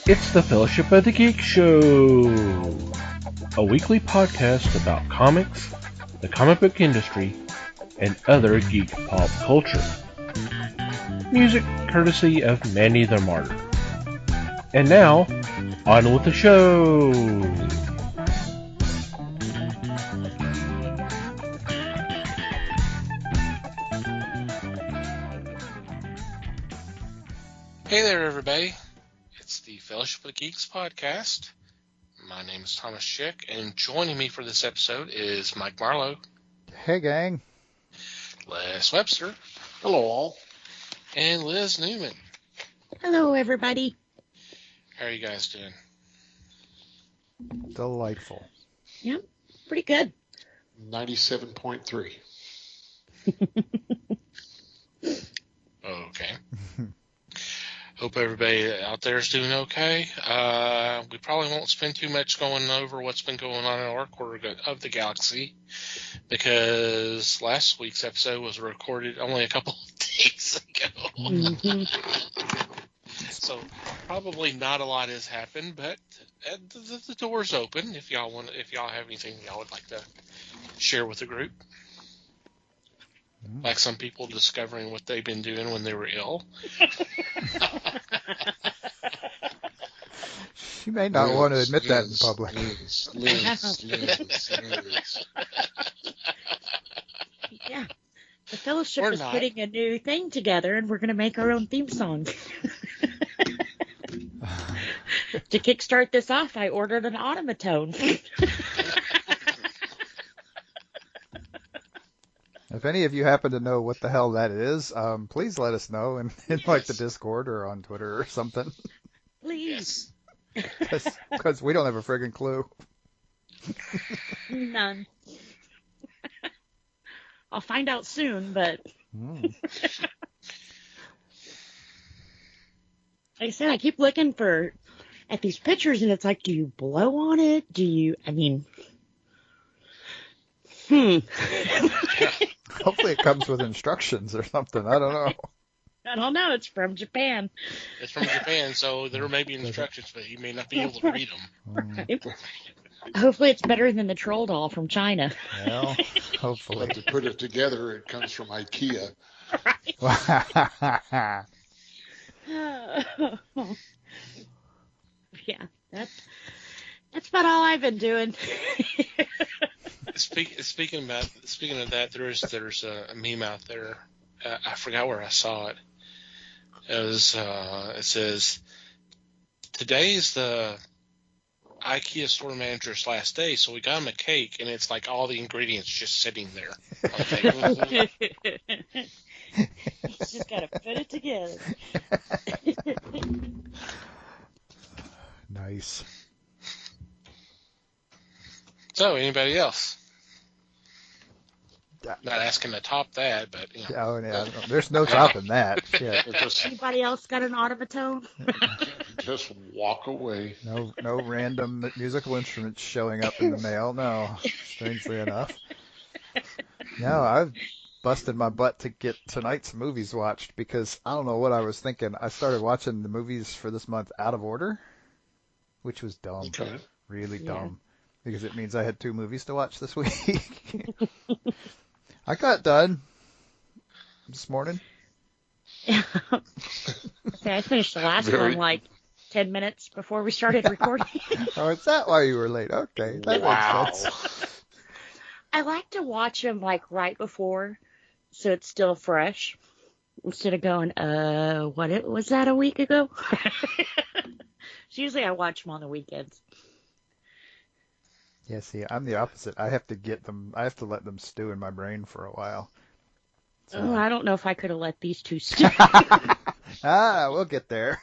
It's the Fellowship of the Geek Show, a weekly podcast about comics, the comic book industry, and other geek pop culture. Music courtesy of Manny the Martyr. And now, on with the show! Hey there, everybody. It's the Fellowship of the Geeks podcast. My name is Thomas Schick, and joining me for this episode is Mike Marlowe. Hey, gang. Les Webster. Hello, all. And Liz Newman. Hello, everybody. How are you guys doing? Delightful. Yep, pretty good. 97.3. Okay. Hope everybody out there is doing okay. We probably won't spend too much going over what's been going on in our quarter of the galaxy, because last week's episode was recorded only a couple of days ago. Mm-hmm. So probably not a lot has happened, but the door's open if y'all have anything y'all would like to share with the group. Like some people discovering what they've been doing when they were ill. She may not want to admit that in public. Liz. Yeah. The Fellowship Or is not. putting a new thing together, and we're going to make our own theme song. To kickstart this off, I ordered an automaton. If any of you happen to know what the hell that is, please let us know in like the Discord or on Twitter or something. Please. Because we don't have a friggin' clue. None. I'll find out soon, but like I said, I keep looking at these pictures, and it's like, do you blow on it? Hopefully it comes with instructions or something. I don't know. I don't know. It's from Japan. It's from Japan, so there may be instructions, but you may not be able to read them. Right. Hopefully it's better than the troll doll from China. Well, hopefully. But to put it together, it comes from IKEA. Yeah, that's about all I've been doing. Speaking of that, there's a meme out there. I forgot where I saw it. It says, "Today is the IKEA store manager's last day, so we got him a cake, and it's like all the ingredients just sitting there on the table." He's just got to put it together. Nice. So, anybody else? Not asking to top that, but you know. Oh, yeah. There's no topping that. Yeah. Anybody else got an automaton? Just walk away. No random musical instruments showing up in the mail. No, strangely enough. No, I've busted my butt to get tonight's movies watched because I don't know what I was thinking. I started watching the movies for this month out of order, which was dumb. Okay. Really Yeah. dumb. Because it means I had 2 movies to watch this week. I got done this morning. Okay, I finished the last one like 10 minutes before we started recording. Oh, is that why you were late? Okay, that Wow. makes sense. I like to watch them like right before, so it's still fresh. Instead of going, was that a week ago? So usually I watch them on the weekends. Yeah, see, I'm the opposite. I have to let them stew in my brain for a while. So. Oh, I don't know if I could have let these two stew. We'll get there.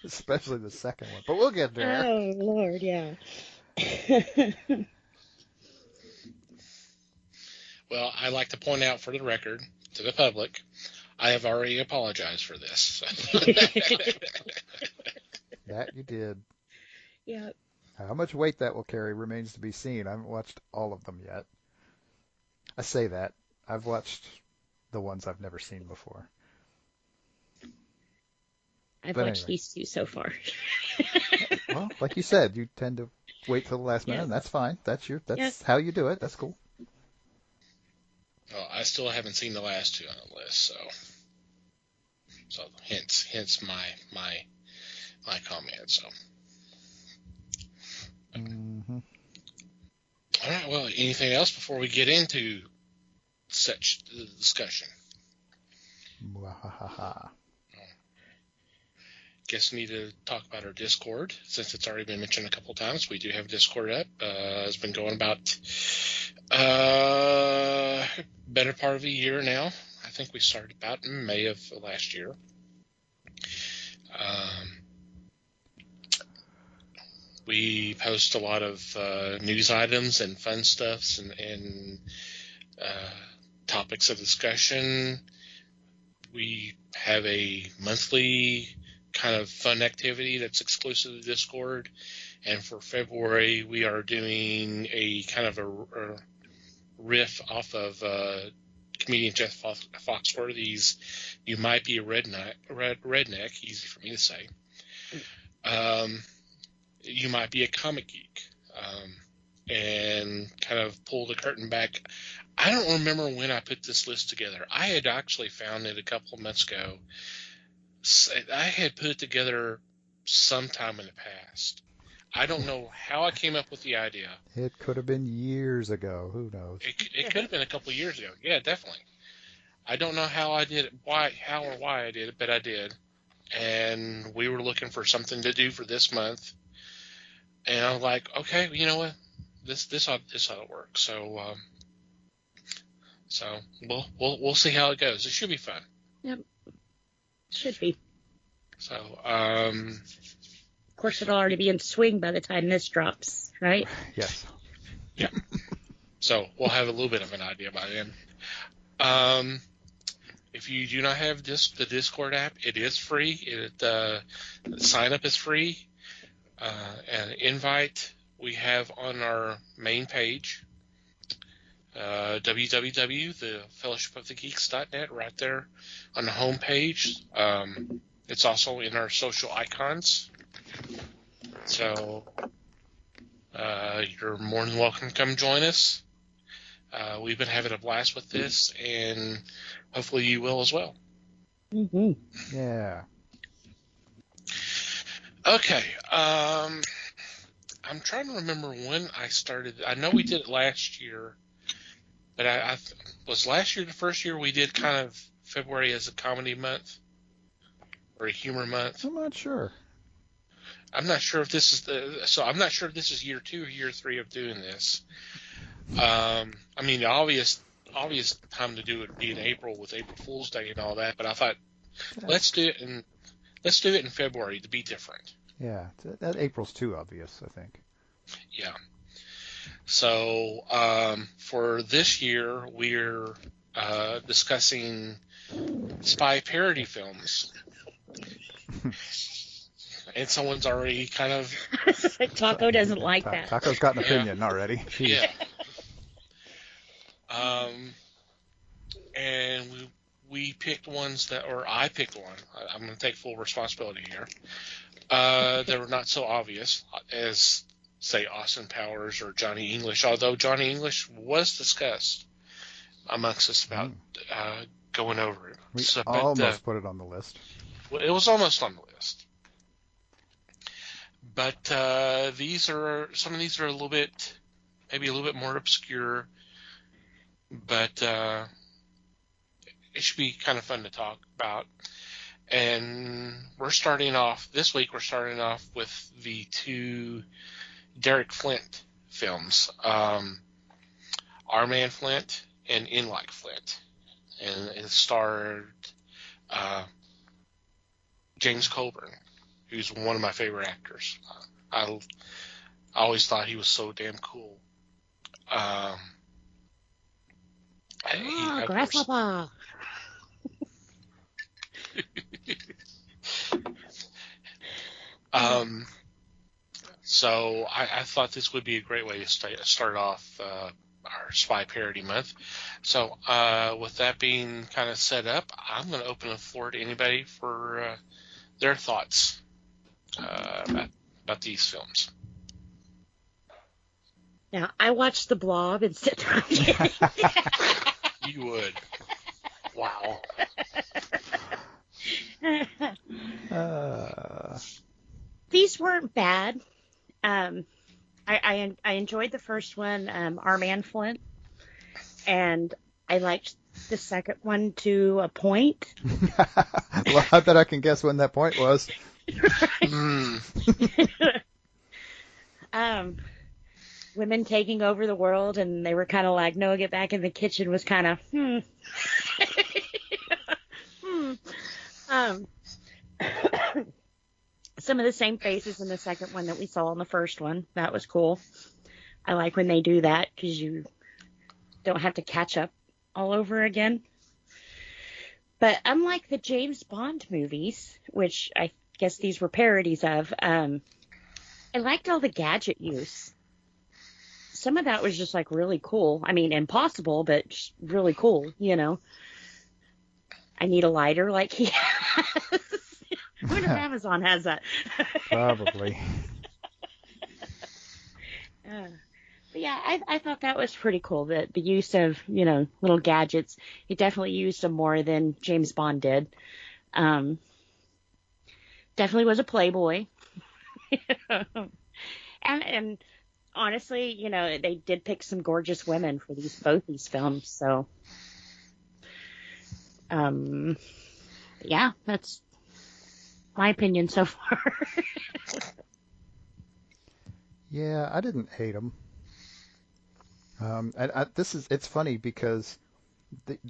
Especially the second one, but we'll get there. Oh, Lord, yeah. Well, I like to point out for the record to the public, I have already apologized for this. That you did. Yeah. How much weight that will carry remains to be seen. I haven't watched all of them yet. I say that. I've watched the ones I've never seen before. I've But watched anyway. these two so far. Well, like you said, you tend to wait till the last minute, Yes. and that's fine. That's Yes. how you do it. That's cool. Well, I still haven't seen the last two on the list, so hence my comment. So, Mm-hmm. all right. Well, anything else before we get into such discussion? Mwahaha. Guess we need to talk about our Discord, since it's already been mentioned a couple times. We do have Discord up. It's been going about better part of a year now. I think we started about in May of last year. We post a lot of news items and fun stuffs and topics of discussion. We have a monthly kind of fun activity that's exclusive to Discord. And for February, we are doing a kind of a riff off of comedian Jeff Foxworthy's "You Might Be a Redneck," easy for me to say. You might be a comic geek, and kind of pull the curtain back. I don't remember when I put this list together. I had actually found it a couple of months ago. I had put it together sometime in the past. I don't know how I came up with the idea. It could have been years ago. Who knows? It could have been a couple of years ago. Yeah, definitely. I don't know how I did it, how or why I did it, but I did. And we were looking for something to do for this month. And I'm like, okay, you know what? This ought to work. So we'll see how it goes. It should be fun. Yep. Should be. So Of course, it'll already be in swing by the time this drops, right? Yes. yeah. So we'll have a little bit of an idea by then. If you do not have the Discord app, it is free. Sign up is free. An invite we have on our main page, www.thefellowshipofthegeeks.net, right there on the home page. It's also in our social icons. So you're more than welcome to come join us. We've been having a blast with this, and hopefully you will as well. Mm-hmm. Yeah. Okay. I'm trying to remember when I started. I know we did it last year, but I was last year the first year we did kind of February as a comedy month or a humor month. I'm not sure. I'm not sure if this is I'm not sure if this is year 2 or year 3 of doing this. I mean, the obvious time to do it would be in April with April Fool's Day and all that, but I thought let's do it in February to be different. Yeah, that April's too obvious, I think. Yeah. So for this year, we're discussing spy parody films. And someone's already kind of... Taco doesn't like that. Taco's got an opinion already. Yeah. And we picked ones or I picked one. I'm going to take full responsibility here. That were not so obvious as, say, Austin Powers or Johnny English, although Johnny English was discussed amongst us about going over it. We almost put it on the list. It was almost on the list. But some of these are a little bit more obscure, but it should be kind of fun to talk about. And this week we're starting off with the 2 Derek Flint films, Our Man Flint and In Like Flint. And it starred James Coburn, who's one of my favorite actors. I always thought he was so damn cool. Grasshopper. So I thought this would be a great way to start off our spy parody month. So with that being kind of set up, I'm going to open the floor to anybody for their thoughts about these films. Now, I watched The Blob instead of You would. Wow. These weren't bad. I enjoyed the first one, Our Man Flint, and I liked the second one to a point. Well, I bet I can guess when that point was. Women taking over the world, and they were kind of like, no, get back in the kitchen was kind of, Some of the same faces in the second one that we saw in the first one. That was cool. I like when they do that because you don't have to catch up all over again. But unlike the James Bond movies, which I guess these were parodies of, I liked all the gadget use. Some of that was just like really cool. I mean, impossible, but just really cool, you know. I need a lighter like he has. I wonder if Amazon has that. Probably. But yeah, I thought that was pretty cool. The use of, you know, little gadgets. He definitely used them more than James Bond did. Definitely was a playboy. And honestly, you know, they did pick some gorgeous women for both these films. So, yeah, that's my opinion so far. Yeah, I didn't hate them. It's funny because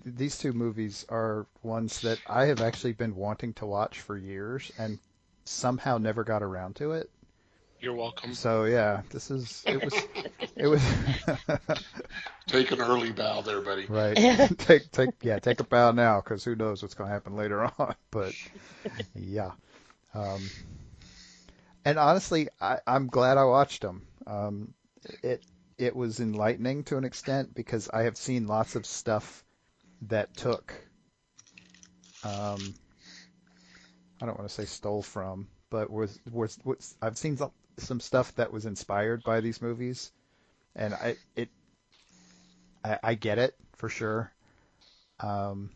these two movies are ones that I have actually been wanting to watch for years and somehow never got around to it. You're welcome. So yeah, it was Take an early bow there, buddy. right. Take a bow now because who knows what's going to happen later on. But yeah, and honestly, I'm glad I watched them. It was enlightening to an extent because I have seen lots of stuff that took, I don't want to say stole from, but was I've seen some stuff that was inspired by these movies, and I get it for sure. Wasn't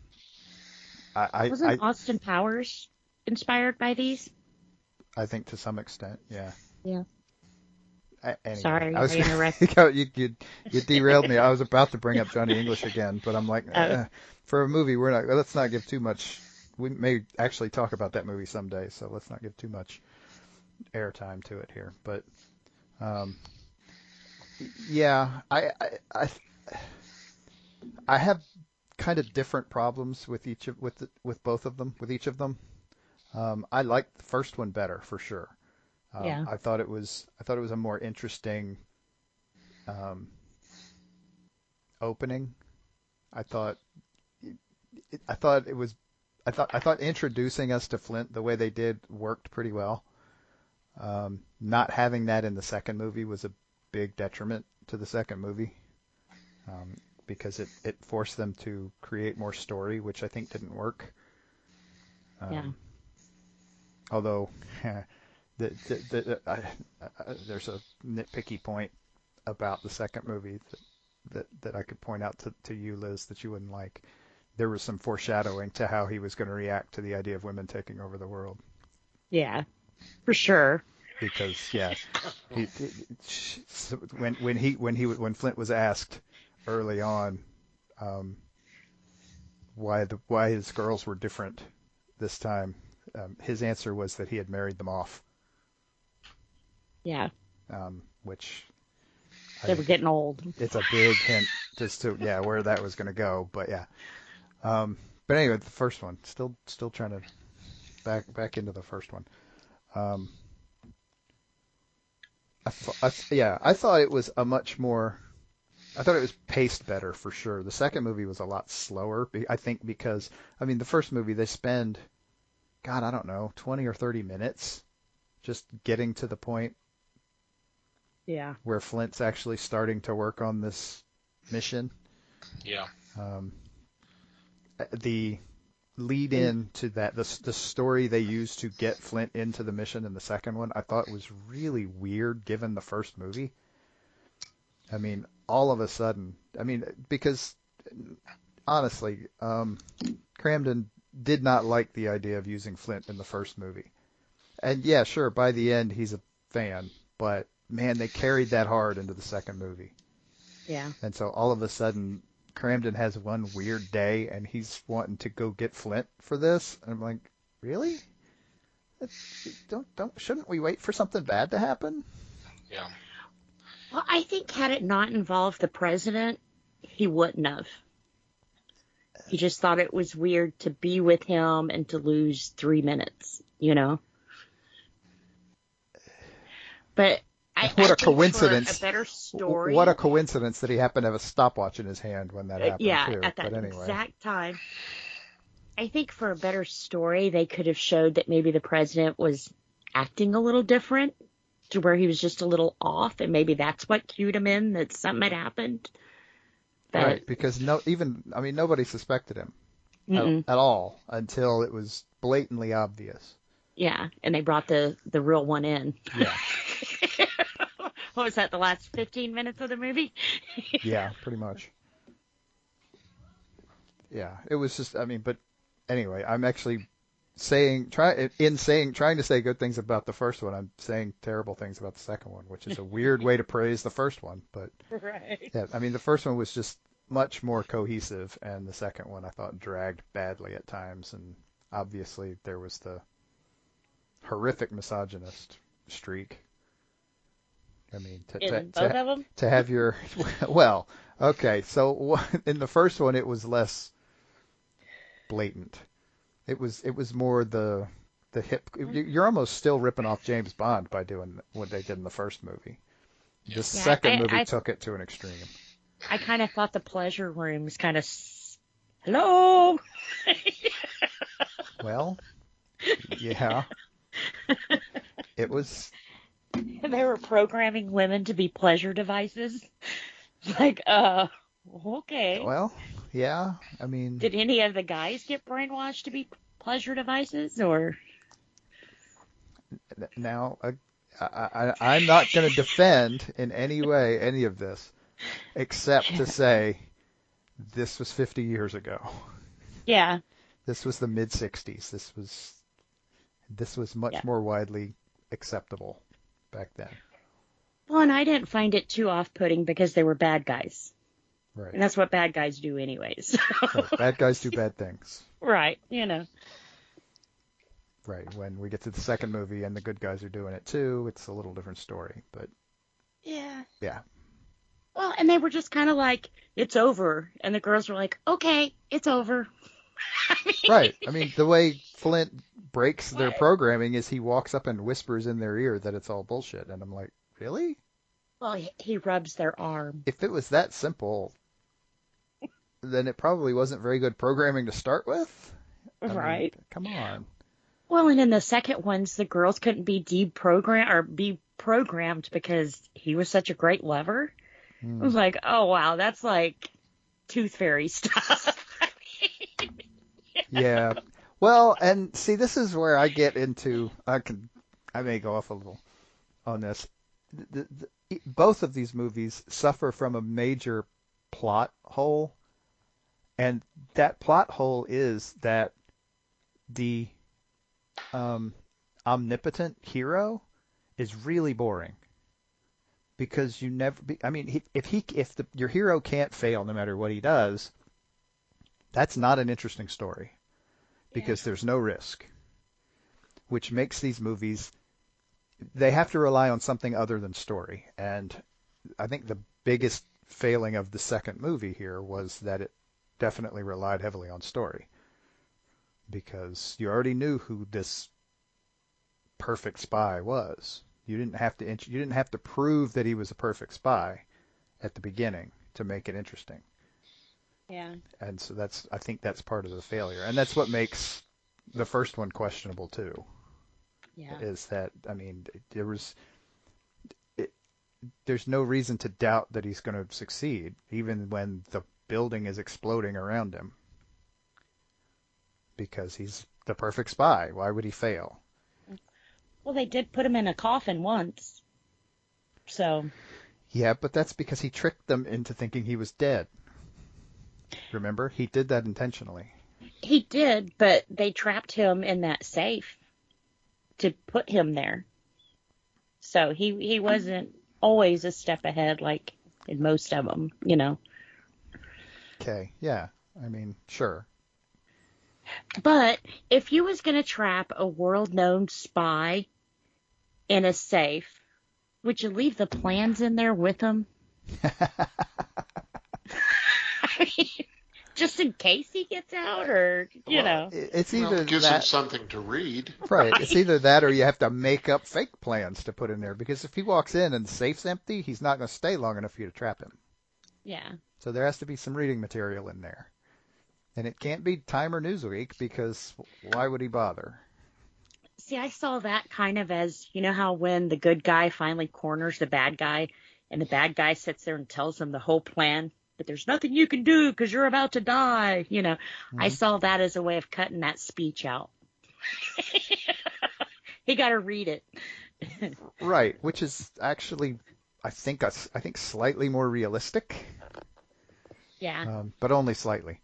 Austin Powers inspired by these? I think to some extent, yeah. Yeah. Anyway, Sorry, I interrupted. You derailed me. I was about to bring up Johnny English again, but I'm like, for a movie, let's not give too much. We may actually talk about that movie someday, so let's not give too much airtime to it here. But, yeah, I have kind of different problems with both of them, with each of them. I liked the first one better for sure. Yeah. I thought it was a more interesting opening. I thought introducing us to Flint the way they did worked pretty well. Not having that in the second movie was a big detriment to the second movie, because it forced them to create more story, which I think didn't work. Yeah. Although there's a nitpicky point about the second movie that I could point out to you, Liz, that you wouldn't like. There was some foreshadowing to how he was going to react to the idea of women taking over the world. Yeah, for sure. Because when Flint was asked early on why his girls were different this time, his answer was that he had married them off. Yeah. Which They were getting old. It's a big hint as to where that was going to go, but yeah. But anyway, the first one, still trying to back into the first one. I thought it was I thought it was paced better for sure. The second movie was a lot slower, I think, because the first movie they spend, God, I don't know, 20 or 30 minutes just getting to the point. Yeah. Where Flint's actually starting to work on this mission. Yeah. lead in to that, the story they used to get Flint into the mission in the second one, I thought was really weird given the first movie. I mean, all of a sudden, I mean, because honestly, Cramden did not like the idea of using Flint in the first movie. And yeah, sure, by the end he's a fan, but man, they carried that hard into the second movie. Yeah. And so all of a sudden, Cramden has one weird day and he's wanting to go get Flint for this. And I'm like, really? Shouldn't we wait for something bad to happen? Yeah. Well, I think had it not involved the president, he wouldn't have. He just thought it was weird to be with him and to lose 3 minutes, you know? But What a think coincidence. for a better story. What a coincidence that he happened to have a stopwatch in his hand when that happened, yeah, too. at that But anyway. exact time. I think for a better story, they could have showed that maybe the president was acting a little different to where he was just a little off, and maybe that's what cued him in that something had happened. But, Right, because nobody suspected him at all until it was blatantly obvious. Yeah, and they brought the real one in. Yeah. What was that, the last 15 minutes of the movie? Yeah, pretty much. Yeah, it was just, but anyway, I'm actually trying to say good things about the first one. I'm saying terrible things about the second one, which is a weird way to praise the first one. But Right. yeah, the first one was just much more cohesive, and the second one I thought dragged badly at times, and obviously there was the horrific misogynist streak. I mean, both of them? to have your well, okay, so in the first one it was less blatant. It was more the hip. You're almost still ripping off James Bond by doing what they did in the first movie. The second movie took it to an extreme. I kind of thought the pleasure room was kind of hello. Well, yeah, it was. They were programming women to be pleasure devices. Like, okay. Well, yeah, I mean. Did any of the guys get brainwashed to be pleasure devices, or? Now, I'm not going to defend in any way any of this, except to say this was 50 years ago. Yeah. This was the mid-'60s. This was much more widely acceptable back then. Well, and I didn't find it too off-putting because they were bad guys. Right. And that's what bad guys do anyways. Right. Bad guys do bad things. Right, you know. Right. When we get to the second movie and the good guys are doing it too, it's a little different story. But yeah. Yeah. Well, and they were just kind of like, it's over. And the girls were like, okay, it's over. Right. I mean, the way Flint breaks their programming is he walks up and whispers in their ear that it's all bullshit. And I'm like, really? Well, he rubs their arm. If it was that simple, then it probably wasn't very good programming to start with. Right. Come on. Well, and in the second ones, the girls couldn't be programmed because he was such a great lover. It was like, oh, wow, that's like Tooth Fairy stuff. Yeah. Well, and see, this is where I get into, I may go off a little on this. Both of these movies suffer from a major plot hole, and that plot hole is that the omnipotent hero is really boring. Because you never, if your hero can't fail no matter what he does, that's not an interesting story. Because there's no risk. Which makes these movies, they have to rely on something other than story. And I think the biggest failing of the second movie here was that it definitely relied heavily on story. Because you already knew who this perfect spy was. You didn't have to prove that he was a perfect spy at the beginning to make it interesting. Yeah. And so I think that's part of the failure. And that's what makes the first one questionable too. Yeah. Is that, there's no reason to doubt that he's going to succeed, even when the building is exploding around him. because he's the perfect spy. Why would he fail? Well, they did put him in a coffin once. So, Yeah, but that's because he tricked them into thinking he was dead. Remember? He did that intentionally. he did, but they trapped him in that safe to put him there. So he wasn't always a step ahead like in most of them, you know. Okay, yeah. I mean, sure. But if you was going to trap a world-known spy in a safe, would you leave the plans in there with him? I mean, just in case he gets out, or, you know. It's Well, either it gives him that, something to read. right? It's either that or you have to make up fake plans to put in there. Because if he walks in and the safe's empty, he's not going to stay long enough for you to trap him. Yeah. So there has to be some reading material in there. And it can't be Time or Newsweek because why would he bother? See, I saw that kind of as, you know how when the good guy finally corners the bad guy and the bad guy sits there and tells him the whole plan, but there's nothing you can do because you're about to die, you know. I saw that as a way of cutting that speech out. He got to read it. Right, which is actually, I think slightly more realistic, Yeah. but only slightly.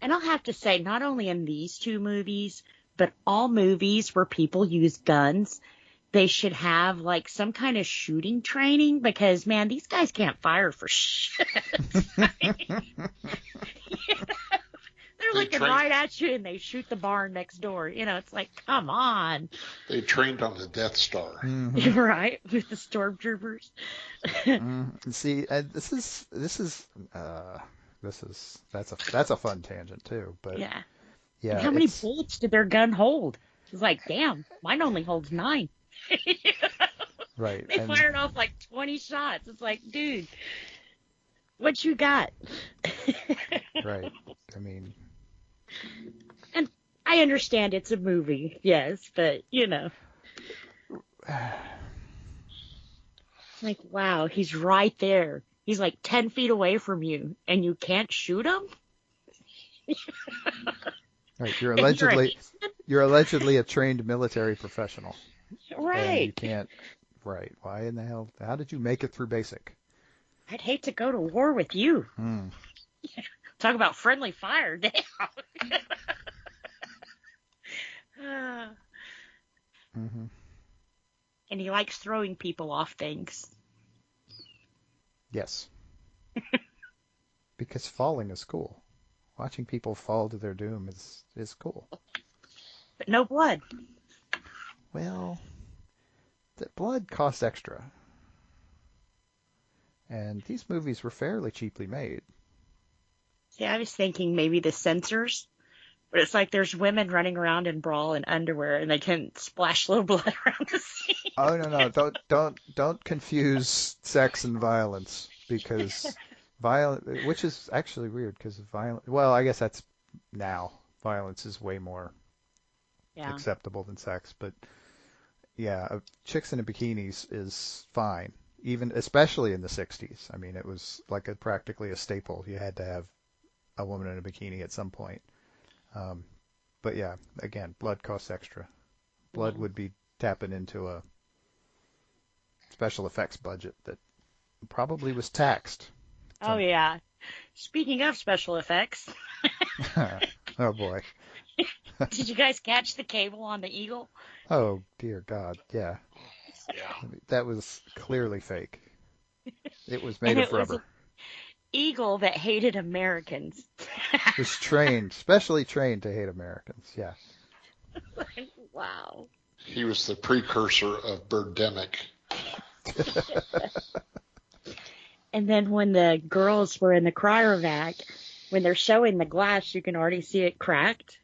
And I'll have to say, not only in these two movies, but all movies where people use guns, they should have like some kind of shooting training because, man, these guys can't fire for shit. They're looking right at you and they shoot the barn next door. You know, it's like, come on. They trained on the Death Star. Mm-hmm. Right? With the stormtroopers. See, that's a fun tangent too. But Yeah. yeah, And how many bullets did their gun hold? It's like, damn, mine only holds 9. Right. They fired off like 20 shots. It's like, dude, what you got? Right. I mean, and I understand it's a movie, yes, but you know, like, wow, he's right there. He's like 10 feet away from you, and you can't shoot him. right. You're allegedly a trained military professional. Right. And you can't. Right. Why in the hell? How did you make it through basic? I'd hate to go to war with you. Talk about friendly fire. Damn. Mm-hmm. And he likes throwing people off things. Yes. Because falling is cool. Watching people fall to their doom is cool. But no blood. Well, the blood costs extra. And these movies were fairly cheaply made. See, I was thinking maybe the censors, but it's like there's women running around in bra and underwear, and they can splash little blood around the scene. Oh no, don't confuse sex and violence because which is actually weird because violence. Well, I guess that's now violence is way more acceptable than sex, but yeah, chicks in bikinis is fine, even especially in the 60s. I mean, it was like practically a staple. You had to have a woman in a bikini at some point. But yeah, again, blood costs extra. Blood would be tapping into a special effects budget that probably was taxed. Oh, yeah. Speaking of special effects. Oh, boy. Did you guys catch the cable on the Eagle? Oh, dear God, yeah. Yeah. That was clearly fake. It was made of rubber. Eagle that hated Americans. It was specially trained to hate Americans, yeah. Wow. He was the precursor of Birdemic. And then when the girls were in the cryovac, when they're showing the glass, you can already see it cracked.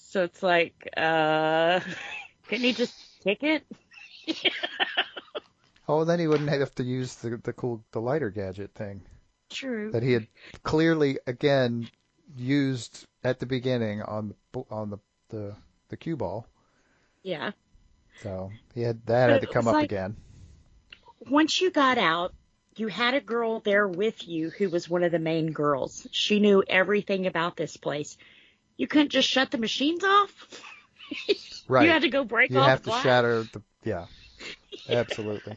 So it's like, couldn't he just kick it? Oh, then he wouldn't have to use the lighter gadget thing. True. That he had clearly again used at the beginning on the cue ball. Yeah. So he had to come up again. Once you got out, you had a girl there with you who was one of the main girls. She knew everything about this place. You couldn't just shut the machines off. Right. You had to go break You off have to glass. shatter the. Yeah. Absolutely.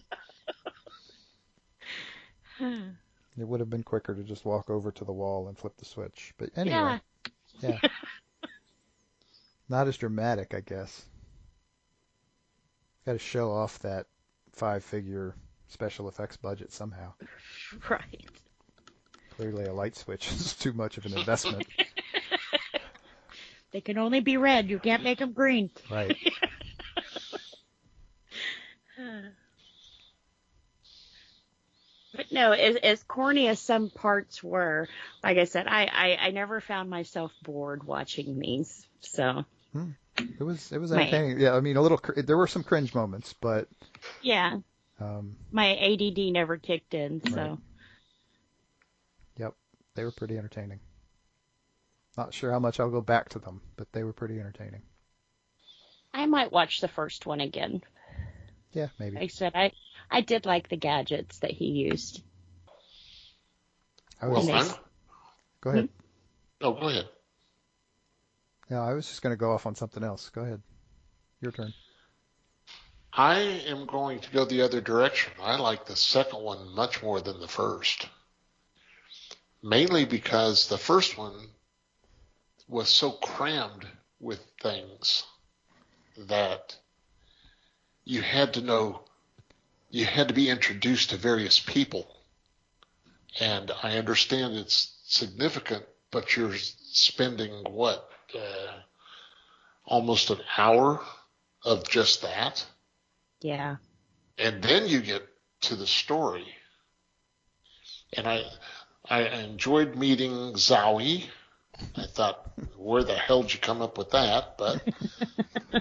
It would have been quicker to just walk over to the wall and flip the switch. But anyway. Yeah. Yeah. Not as dramatic, I guess. Got to show off that 5-figure special effects budget somehow. Right. Clearly a light switch is too much of an investment. They can only be red. You can't make them green. Right. But no, as corny as some parts were, like I said, I never found myself bored watching these. So It was entertaining. Yeah, I mean, there were some cringe moments, but yeah, my ADD never kicked in. So Right. Yep, they were pretty entertaining. Not sure how much I'll go back to them, but they were pretty entertaining. I might watch the first one again. Yeah, maybe. Like I said, I did like the gadgets that he used. I was, Well, go ahead. go ahead. No, I was just going to go off on something else. Go ahead. Your turn. I am going to go the other direction. I like the second one much more than the first. Mainly because the first one was so crammed with things that you had to be introduced to various people. And I understand it's significant, but you're spending almost an hour of just that. Yeah. And then you get to the story. And I enjoyed meeting Zowie. I thought, where the hell did you come up with that? But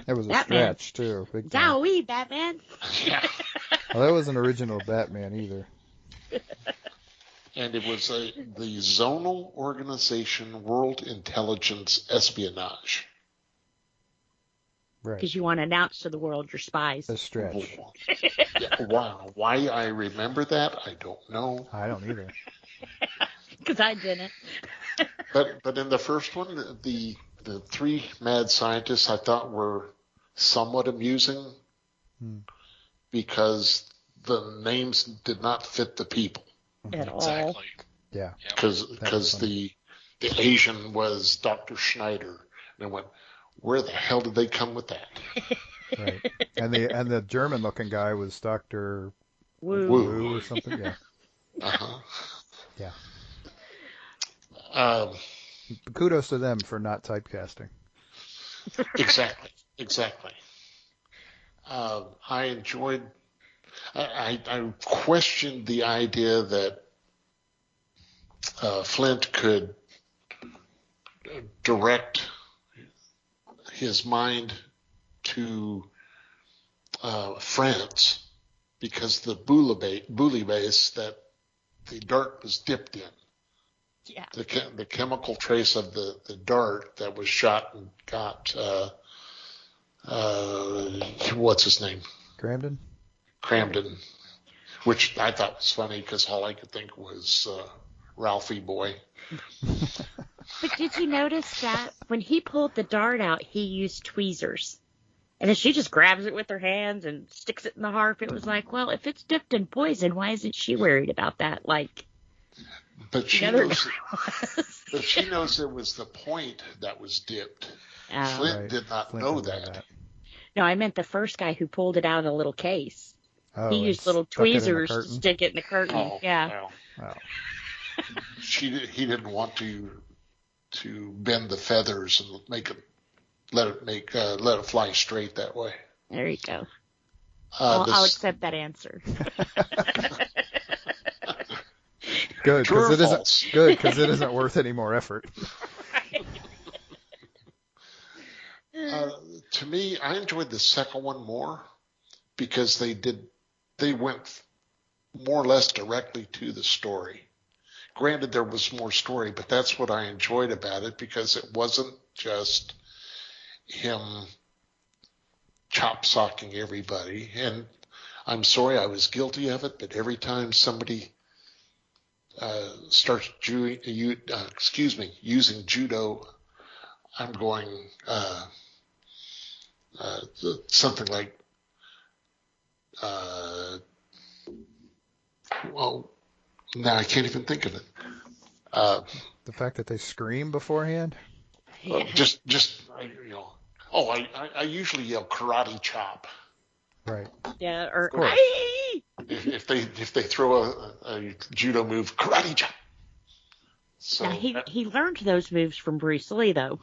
That was a Batman. stretch, too. Big time. Zowie, Batman. yeah. Well, that wasn't original Batman either. And it was the Zonal Organization World Intelligence Espionage. Right. Because you want to announce to the world you're spies. A stretch. Yeah, wow. Why I remember that, I don't know. I don't either. Because I didn't. But in the first one, the three mad scientists I thought were somewhat amusing because the names did not fit the people. At all. Exactly. Yeah. Because the Asian was Dr. Schneider. And I went, where the hell did they come with that? Right. And the German-looking guy was Dr. Woo. Wu or something. Yeah. Uh-huh. Yeah. Um, Kudos to them for not typecasting. Exactly. I enjoyed. I questioned the idea that Flint could direct his mind to France because the bully base that the dart was dipped in. Yeah. The chemical trace of the dart that was shot and got what's his name? Cramden, which I thought was funny because all I could think was Ralphie Boy. But did you notice that when he pulled the dart out, he used tweezers? And then she just grabs it with her hands and sticks it in the harp. It was like, well, if it's dipped in poison, why isn't she worried about that? Like, But she the other knows. guy was. But she knows it was the point that was dipped. Flint Right. did not Flint know didn't that. No, I meant the first guy who pulled it out of a little case. Oh, He and used little stuck it in the tweezers to curtain? stick it in the curtain. Oh, Yeah. well, Wow. he didn't want to bend the feathers and let it fly straight that way. There you go. Uh, I'll this- accept that answer. Good, True or because it isn't worth any more effort. To me, I enjoyed the second one more because they went more or less directly to the story. Granted, there was more story, but that's what I enjoyed about it because it wasn't just him chop-socking everybody. And I'm sorry I was guilty of it, but every time somebody starts using judo, I'm going something like, well, now I can't even think of it. The fact that they scream beforehand. Yeah. I usually yell karate chop. Right. Yeah, or course. "Aye!" If they throw a judo move, karate chop. So Now he learned those moves from Bruce Lee, though.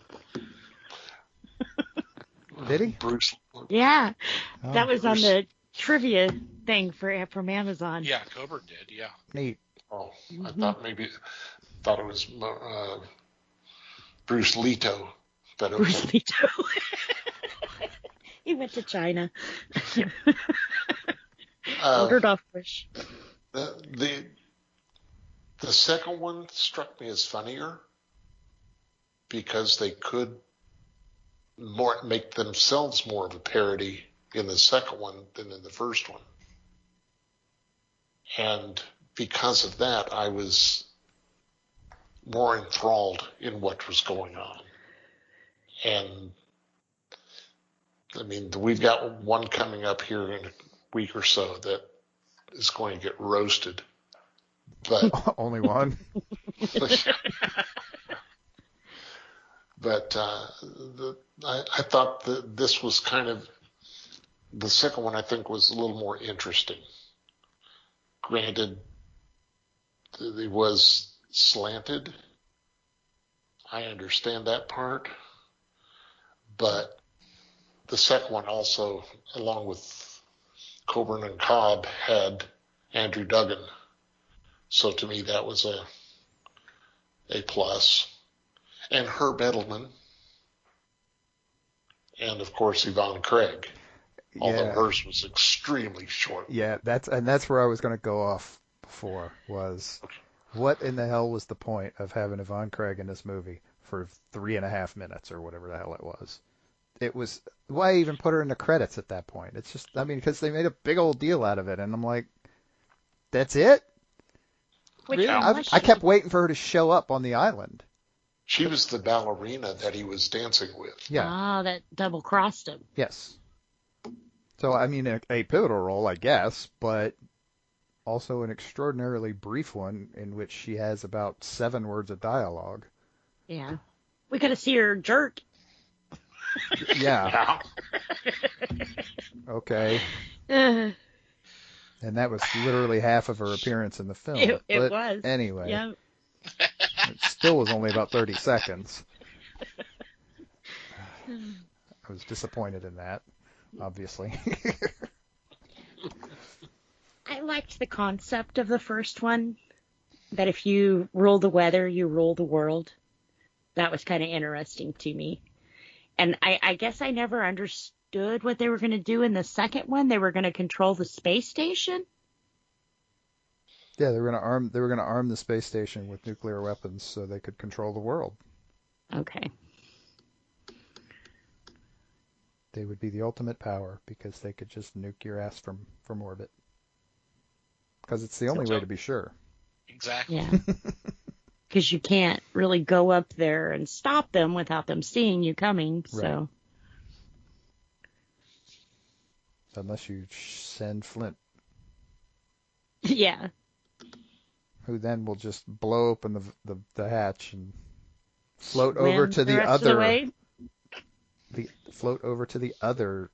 Did he? Bruce. Yeah, Oh, that was on Bruce. the trivia thing from Amazon. Yeah, Cobra did. Yeah. neat. Oh, I Mhm. thought it was Bruce Leto. But okay. Bruce Lee too. He went to China. Ordered off Bush. The second one struck me as funnier because they could make themselves more of a parody in the second one than in the first one. And because of that, I was more enthralled in what was going on. And I mean, we've got one coming up here in a week or so that is going to get roasted. But Only one. but I thought that this was kind of the second one. I think was a little more interesting. Granted, it was slanted. I understand that part, but the second one also, along with Coburn and Cobb, had Andrew Duggan. So to me, that was a plus. And Herb Edelman, and of course Yvonne Craig, although hers was extremely short. Yeah, that's where I was going to go off before was what in the hell was the point of having Yvonne Craig in this movie for 3.5 minutes or whatever the hell it was? It was, why even put her in the credits at that point? It's just, I mean, because they made a big old deal out of it, and I'm like, that's it? Which Really? one was I she? kept waiting for her to show up on the island. She was the ballerina that he was dancing with. Yeah. Ah, that double crossed him. Yes. So, I mean, a pivotal role, I guess, but also an extraordinarily brief one in which she has about 7 words of dialogue. Yeah. We could have seen her jerk. Yeah. Okay. Uh, And that was literally half of her appearance in the film. it But was. anyway, Yeah. it still was only about 30 seconds. I was disappointed in that, obviously. I liked the concept of the first one, that if you rule the weather, you rule the world. That was kind of interesting to me. And I guess I never understood what they were going to do in the second one. They were going to control the space station. Yeah, they were going to arm the space station with nuclear weapons so they could control the world. Okay. They would be the ultimate power because they could just nuke your ass from orbit. Because it's the only way to be sure. Exactly. Yeah. Because you can't really go up there and stop them without them seeing you coming. So. Right. Unless you send Flint, Yeah. who then will just blow open the hatch and float Swim over to the rest of the other way. float over to the other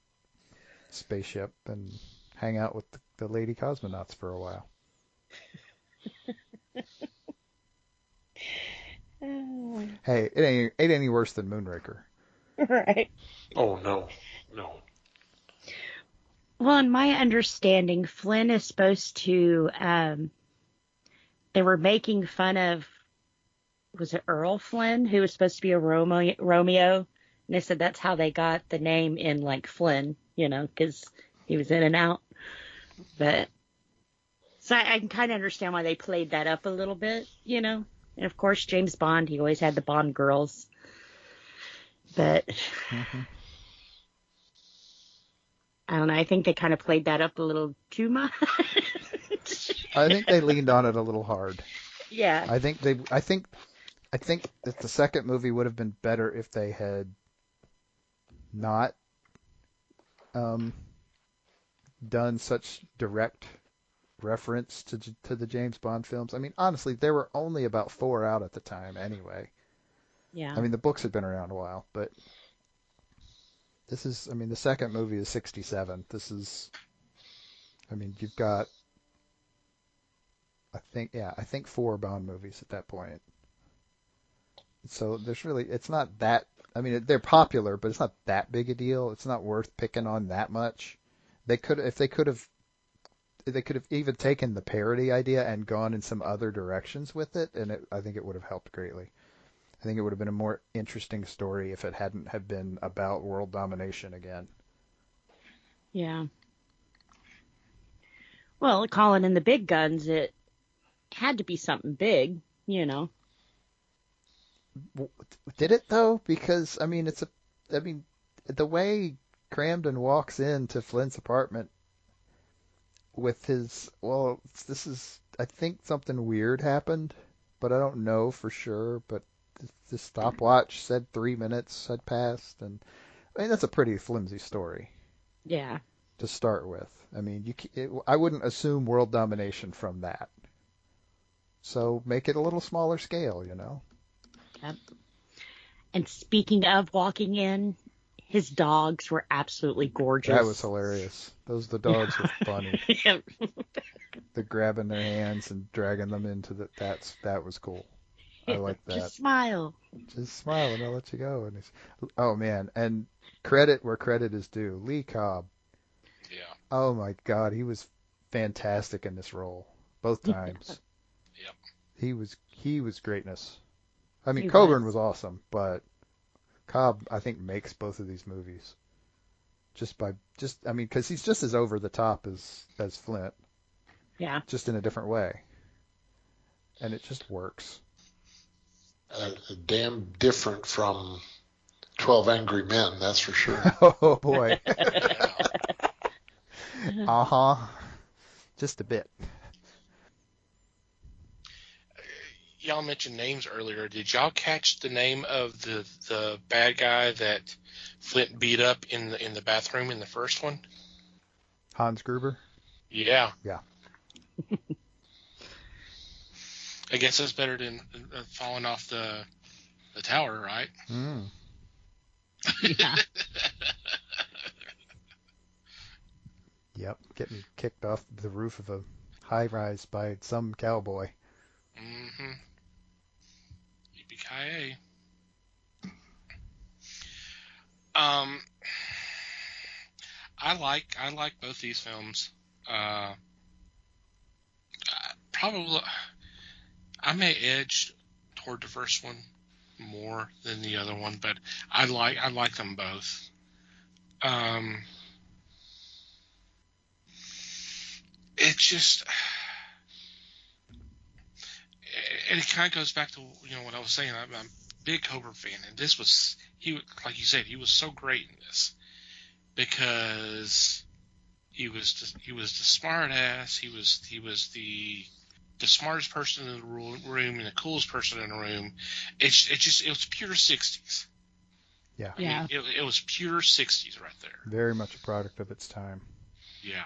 spaceship and hang out with the lady cosmonauts for a while. Hey, it ain't any worse than Moonraker. Right. Oh, no. Well, in my understanding, Flynn is supposed to, they were making fun of, was it Earl Flynn, who was supposed to be a Romeo? And they said that's how they got the name in, like, Flynn, because he was in and out. But, so I can kind of understand why they played that up a little bit, And, of course, James Bond, he always had the Bond girls. But... Mm-hmm. I don't know. I think they kind of played that up a little too much. I think they leaned on it a little hard. Yeah. I think that the second movie would have been better if they had not um, done such direct reference to the James Bond films. I mean, honestly, there were only about 4 out at the time anyway. I Yeah. mean, the books had been around a while, but the second movie is 67. You've got, I think 4 Bond movies at that point. So it's not that, they're popular, but it's not that big a deal. It's not worth picking on that much. They could have even taken the parody idea and gone in some other directions with it, and I think it would have helped greatly. I think it would have been a more interesting story if it hadn't have been about world domination again. Yeah. Well, calling in the big guns, it had to be something big, you know. Did it though? Because the way Cramden walks into Flint's apartment with I think something weird happened, but I don't know for sure. But the stopwatch said 3 minutes had passed, and that's a pretty flimsy story Yeah. to start with. I wouldn't assume world domination from that. So make it a little smaller scale, you know. Yep. And speaking of walking in, his dogs were absolutely gorgeous. That was hilarious. The dogs were funny. Yep. The grabbing their hands and dragging them into that was cool. I like that. Just smile. Just smile and I'll let you go. Oh man, and credit where credit is due. Lee Cobb. Yeah. Oh my God, he was fantastic in this role both times. Yep. He was greatness. I mean, He Coburn was. was awesome, but Cobb I think makes both of these movies because he's just as over the top as Flint, Yeah. just in a different way, and it just works. Damn different from 12 Angry Men, that's for sure. Oh boy. Yeah. Uh-huh. Just a bit. Y'all mentioned names earlier. Did y'all catch the name of the bad guy that Flint beat up in the bathroom in the first one? Hans Gruber? Yeah. Yeah. I guess that's better than falling off the tower, right? Mm. Yeah. Yep. Getting kicked off the roof of a high-rise by some cowboy. Mm-hmm. Yippee-ki-yay. I like both these films. Probably I may edge toward the first one more than the other one, but I like them both. It just it kind of goes back to what I was saying. I'm a big Cobra fan, and this was like you said, he was so great in this because he was the smart ass. He was the smartest person in the room and the coolest person in the room. It was pure 60s. Yeah. Yeah. It was pure 60s right there. Very much a product of its time. Yeah.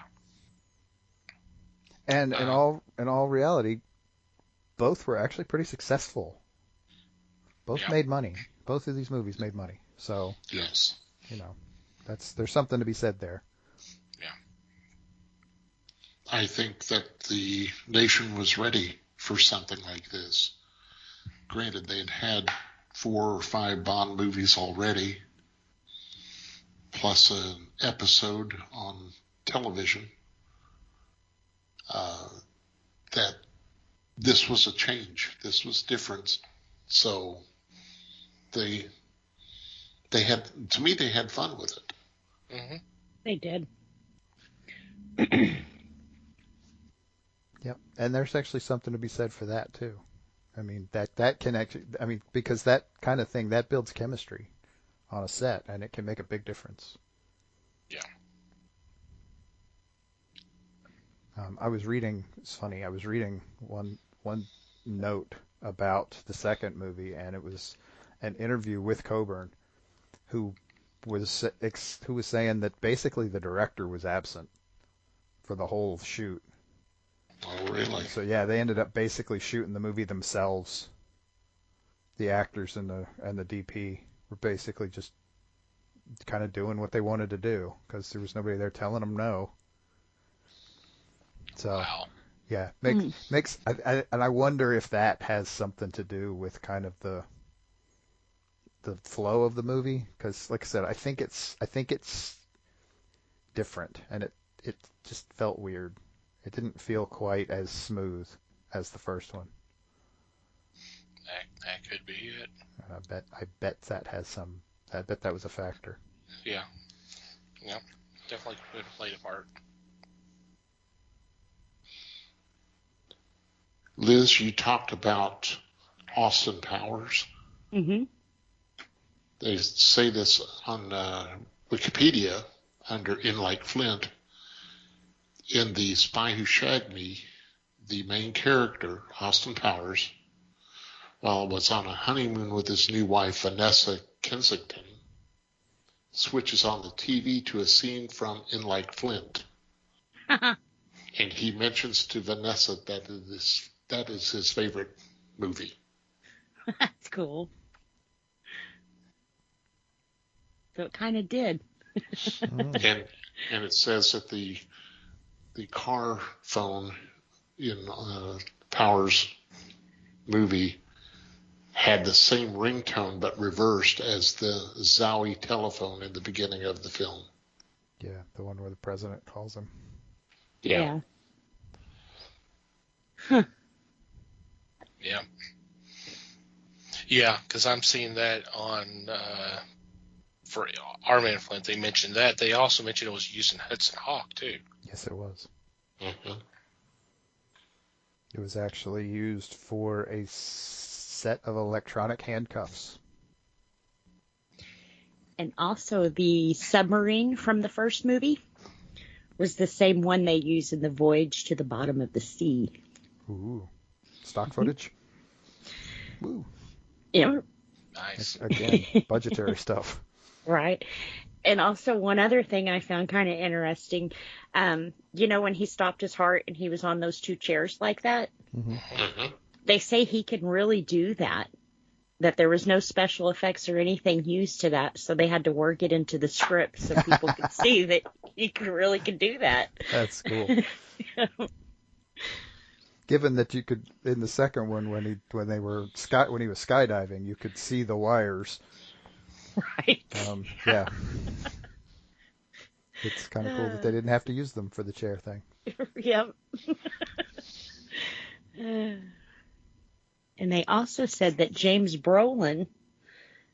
And in all reality, both were actually pretty successful. Both Yeah. made money. Both of these movies made money. So, Yes. there's something to be said there. Yeah. I think that the nation was ready for something like this. Granted, they'd had 4 or 5 Bond movies already, plus an episode on television. That this was a change. This was different. So they had, to me, they had fun with it. Mm-hmm. They did. Yep. And there's actually something to be said for that too. That can actually, because that kind of thing, that builds chemistry on a set, and it can make a big difference. Yeah. I was reading. It's funny. I was reading one note about the second movie, and it was an interview with Coburn, who was saying that basically the director was absent for the whole shoot. Oh, really? So yeah, they ended up basically shooting the movie themselves. The actors and the DP were basically just kind of doing what they wanted to do because there was nobody there telling them no. So Wow. yeah, makes and I wonder if that has something to do with kind of the flow of the movie, because like I said, I think it's different, and it just felt weird. It didn't feel quite as smooth as the first one. That could be it. And I bet that has some. I bet that was a factor. Yeah. Yep. Definitely could have played a part. Liz, you talked about Austin Powers. Mm-hmm. They say this on Wikipedia under In Like Flint. In The Spy Who Shagged Me, the main character, Austin Powers, while was on a honeymoon with his new wife, Vanessa Kensington, switches on the TV to a scene from In Like Flint. And he mentions to Vanessa that is his favorite movie. That's cool. So it kind of did. And it says that the car phone in Powers' movie had the same ringtone but reversed as the Zowie telephone in the beginning of the film. Yeah, the one where the president calls him. Yeah. Yeah. Yeah, because I'm seeing that on for Our Man Flint. They mentioned that. They also mentioned it was used in Hudson Hawk too. Yes, it was. Mm-hmm. It was actually used for a set of electronic handcuffs. And also the submarine from the first movie was the same one they used in the Voyage to the Bottom of the Sea. Ooh. Stock footage? Woo. Yeah, Nice. Again, budgetary stuff. right. And also one other thing I found kind of interesting, when he stopped his heart and he was on those two chairs like that, Mm-hmm. they say he can really do that there was no special effects or anything used to that, so they had to work it into the script so people could see that he really could do that. That's cool. Given that you could, in the second one, when he was skydiving, you could see the wires. Right. Yeah. It's kind of cool that they didn't have to use them for the chair thing. Yep. And they also said that James Brolin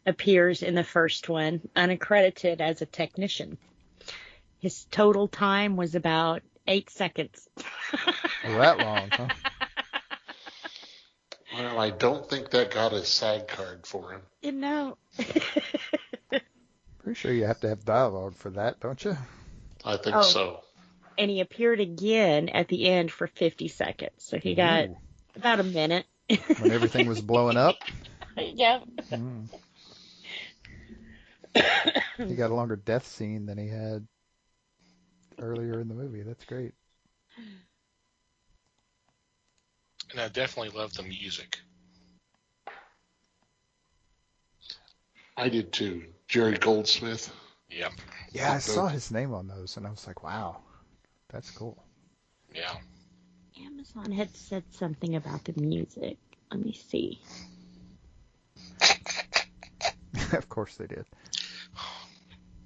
appears in the first one unaccredited as a technician. His total time was about 8 seconds. Oh, that long, huh? Well, I don't think that got a SAG card for him. Pretty sure you have to have dialogue for that, don't you? I think so. And he appeared again at the end for 50 seconds. So he got about a minute. When everything was blowing up? Yep. He got a longer death scene than he had earlier in the movie. That's great. And I definitely love the music. I did too. Jerry Goldsmith. Yep. Yeah, I saw his name on those, and I was like, wow, that's cool. Yeah. Amazon had said something about the music. Let me see. Of course they did.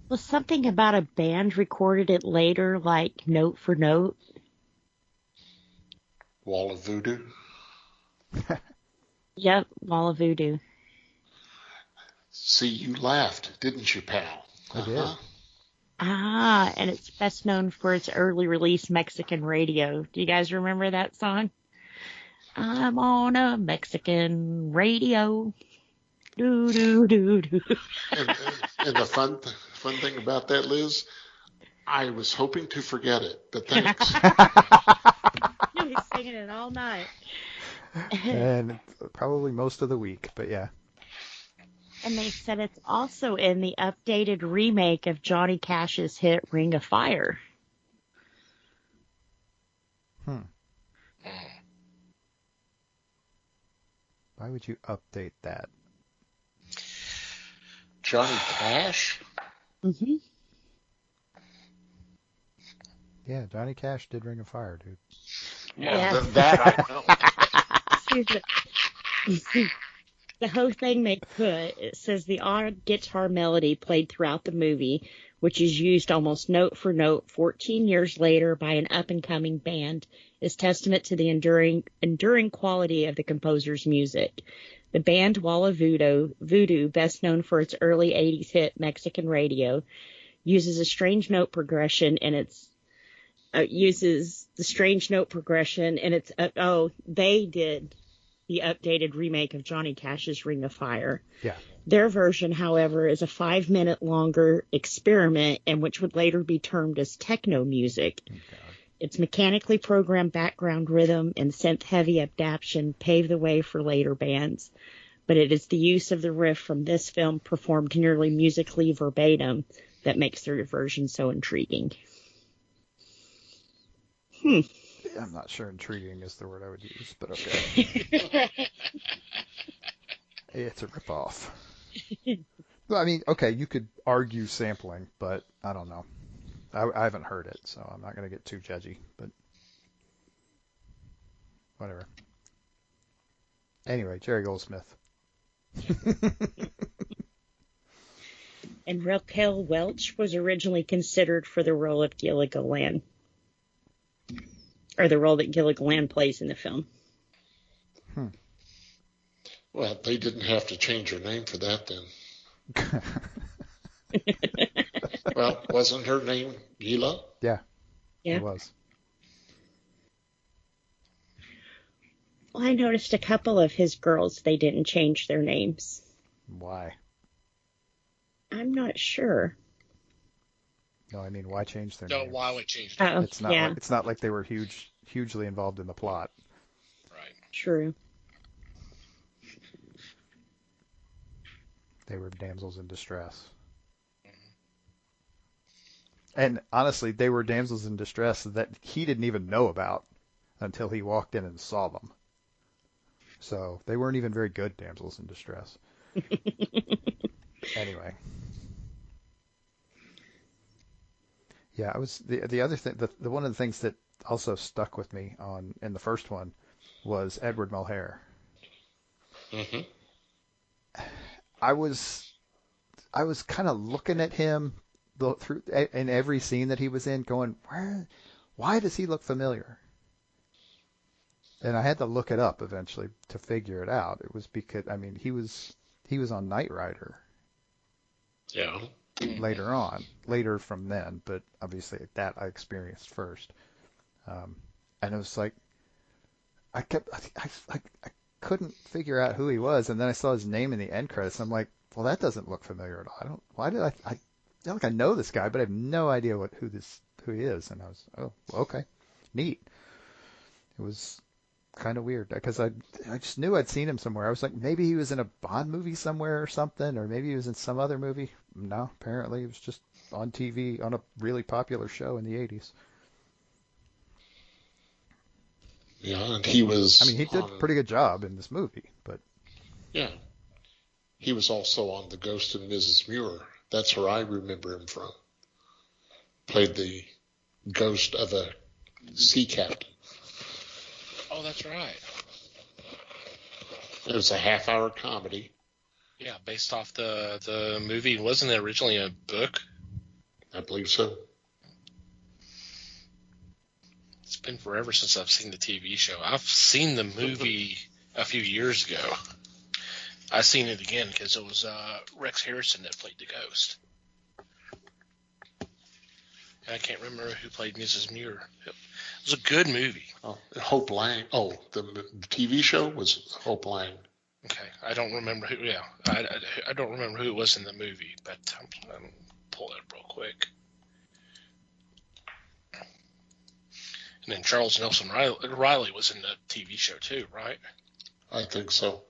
Well, something about a band recorded it later, like note for note. Wall of Voodoo. Yep, Wall of Voodoo. See, you laughed, didn't you, pal? I did. Ah, and it's best known for its early release Mexican radio. Do you guys remember that song? I'm on a Mexican radio. Do do do do. And the fun thing about that, Liz, I was hoping to forget it, but thanks. He was singing it all night. And probably most of the week, but yeah. And they said it's also in the updated remake of Johnny Cash's hit Ring of Fire. Hmm. Why would you update that? Johnny Cash? Mm-hmm. Yeah, Johnny Cash did Ring of Fire, dude. Yeah. That I know. The whole thing they put, it says the odd guitar melody played throughout the movie, which is used almost note for note 14 years later by an up-and-coming band, is testament to the enduring quality of the composer's music. The band Walla Voodoo, best known for its early 80s hit Mexican Radio, uses a strange note progression in its they did the updated remake of Johnny Cash's Ring of Fire. Yeah. Their version, however, is a 5-minute longer experiment and which would later be termed as techno music. Okay. Its mechanically programmed background rhythm and synth-heavy adaptation paved the way for later bands, but it is the use of the riff from this film performed nearly musically verbatim that makes their version so intriguing. I'm not sure intriguing is the word I would use, but okay. It's a ripoff. Well, I mean, okay, you could argue sampling, but I don't know. I haven't heard it, so I'm not going to get too judgy, but whatever. Anyway, Jerry Goldsmith. And Raquel Welch was originally considered for the role of Gilligan, or the role that Gilligan plays in the film. Well, they didn't have to change her name for that then. Well, wasn't her name Gila? Yeah, Yeah. it was. Well, I noticed a couple of his girls, they didn't change their names. Why? I'm not sure. No, I mean, why change their No, names? why would change it? Oh, It's not. yeah, It's not like they were hugely involved in the plot. Right. true. They were damsels in distress. And honestly, they were damsels in distress that he didn't even know about until he walked in and saw them. So they weren't even very good damsels in distress. Anyway. Yeah, I was the other thing. The one of the things that also stuck with me in the first one was Edward Mulhare. Mm-hmm. I was kind of looking at him through in every scene that he was in, going, why does he look familiar? And I had to look it up eventually to figure it out. It was because, I mean, he was on Knight Rider Yeah. later from then, but obviously that I experienced first. And it was like, I couldn't figure out who he was, and then I saw his name in the end credits, and I'm like, well, that doesn't look familiar at all. Why did I feel like I know this guy, but I have no idea who he is. And I was, oh, okay, neat. It was kind of weird because I just knew I'd seen him somewhere. I was like, maybe he was in a Bond movie somewhere or something, or maybe he was in some other movie. No, apparently he was just on TV on a really popular show in the 80s. Yeah, and he was. I mean, he did a pretty good job in this movie, but Yeah. He was also on The Ghost of Mrs. Muir. That's where I remember him from. Played the ghost of a sea captain. Oh, that's right. It was a half-hour comedy. Yeah, based off the movie. Wasn't it originally a book? I believe so. It's been forever since I've seen the TV show. I've seen the movie a few years ago. I seen it again because it was Rex Harrison that played the ghost. And I can't remember who played Mrs. Muir. It was a good movie. Oh, Hope Lang. Oh, the TV show was Hope Lang. Okay, I don't remember who. Yeah, I don't remember who it was in the movie, but I'll pull that up real quick. And then Charles Nelson Riley was in the TV show too, right? I think so.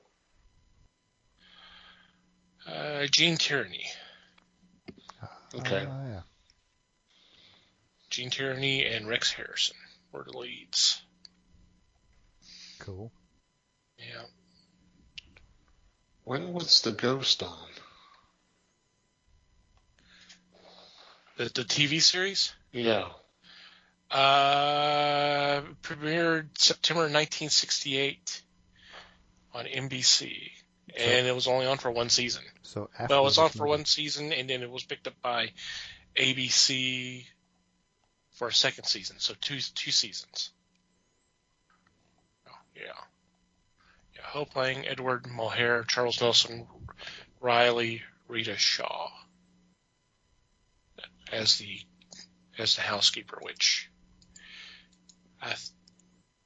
Gene Tierney. Okay. Yeah. Gene Tierney and Rex Harrison were the leads. Cool. Yeah. When was The Ghost on? The TV series? Yeah. Premiered September 1968 on NBC. And it was only on for one season. So after Well, it was on this for movie. one season, and then it was picked up by ABC for a second season. So two seasons. Oh, yeah. Yeah, Ho playing Edward Mohair, Charles Nelson, Riley, Rita Shaw as the housekeeper, which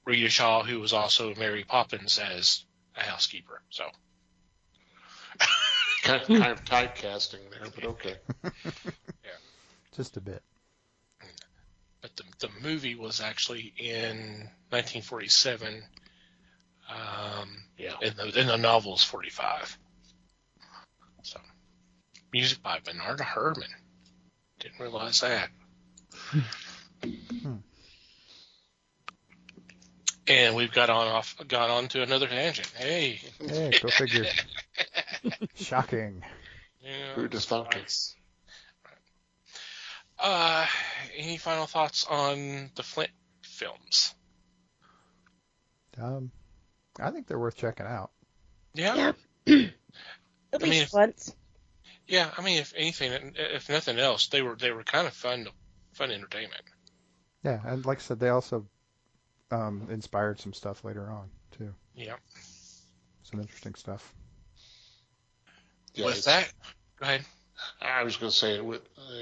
Rita Shaw, who was also Mary Poppins as a housekeeper. So Kind of typecasting there, but okay. Just a bit. But the movie was actually in 1947. Yeah. And the novel is 45. So, music by Bernard Herrmann. Didn't realize that. And we've got on to another tangent. Hey. Hey, go figure. Shocking. Yeah, Who does funky? Any final thoughts on the Flint films? I think they're worth checking out. Yeah. At I mean, least once. Yeah, I mean, if anything, if nothing else, they were kind of fun entertainment. Yeah, and like I said, they also inspired some stuff later on too. Yeah. Some interesting stuff. Yeah, With that, go ahead. I was going to say